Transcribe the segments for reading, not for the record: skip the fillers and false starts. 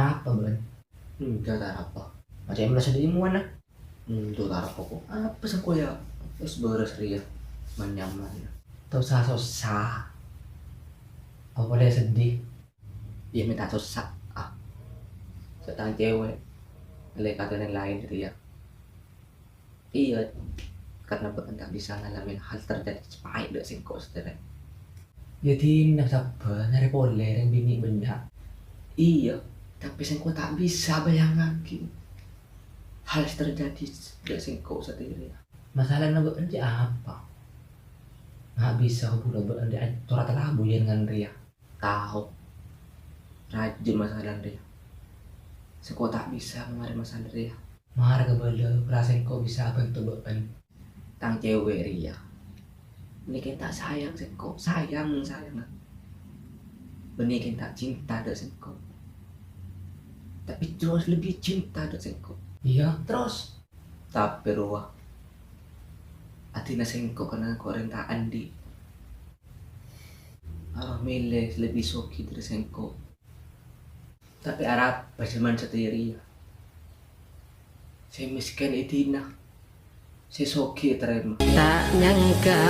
Apa Ben? Enggak tak apa. Macam yang merasa dirimu mana? Tuh tak apa kok. Apa sih kok ya? Terus beres ria. Menyaman. Tahu susah. Apa boleh sedih? Iya minta susah. Setang cewek. Lihat kata yang lain ria. Iya. Karena bukan tak bisa ngalamin hal terjadi sepahit dek singkok setelah. Ya tindak sabar, nyari boleh yang bini benda. Iya. Tapi singkok tak bisa bayangkan hal terjadi dek singkok sendiri. Masalah nak bekerja apa? Nggak bisa aku pula bekerja. Turat labu ya dengan Ria. Tahu. Rajin masalah ria. Singkok tak bisa kemarin masalah ria. Marah ke bela, perasaan kau bisa apa untuk bekerja. Tang cewek ria. Ini kita sayang singkok, sayang. Benih kita cinta dek singkok. Tapi terus lebih cinta dek singkok. Iya, terus. Tapi ruah. Atina singkok kena korenta andi. Arah milih lebih soki dari singkok. Tapi Arab berjaman setiri. Saya miskin itina. Saya soki terima. Tak nyangka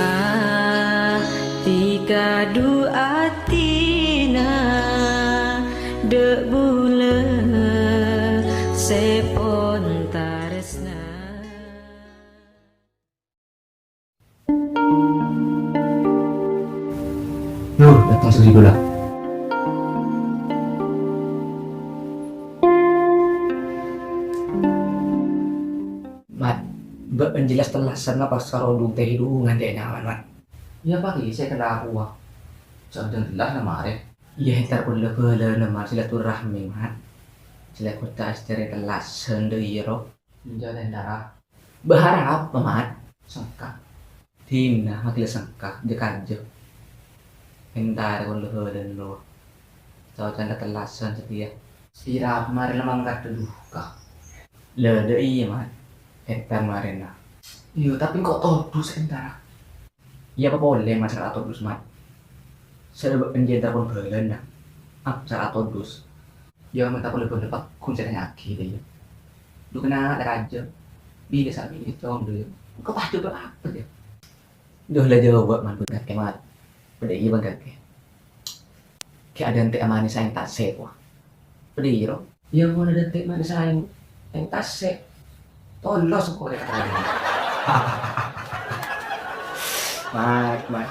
tika du atina dek bule sepon taresna. Nuh, datang sedih gula. Mat, jelas telasan apa sekarang teh hidungan deh nyaman, Mat. Ya pagi saya kena aku. Jangan jelas nama are. Iya, ntar bela nama silaturahmi, Mat. Sila kota istri telasan deh iro. Menjalin darah. Berharap apa, Mat? Sangka. Timna, makila sangka, dekajo. Entar kon leho dan lo. Tahu tanda telasan setia. Irap mari lemang kata duka. Le de iya, Mat. Entar marina. Iya tapi kok todus entar. Iya apa boleh masalah atodus, Mat. Saya entar kon belen nah. Masalah atodus. Ya minta boleh dapat kunci nyaki deh. Lu kena ada aja. Bila sabi itu om dulu. Kau pasti berapa ya? Duh lah jawab man benar ke Mat. Pada iya bangga ke. Kayak ada ente amani sayang tak sewa. Pada iya ro. Iya mau ada ente amani sayang yang tak se. Tolos kok ya kata. Mat.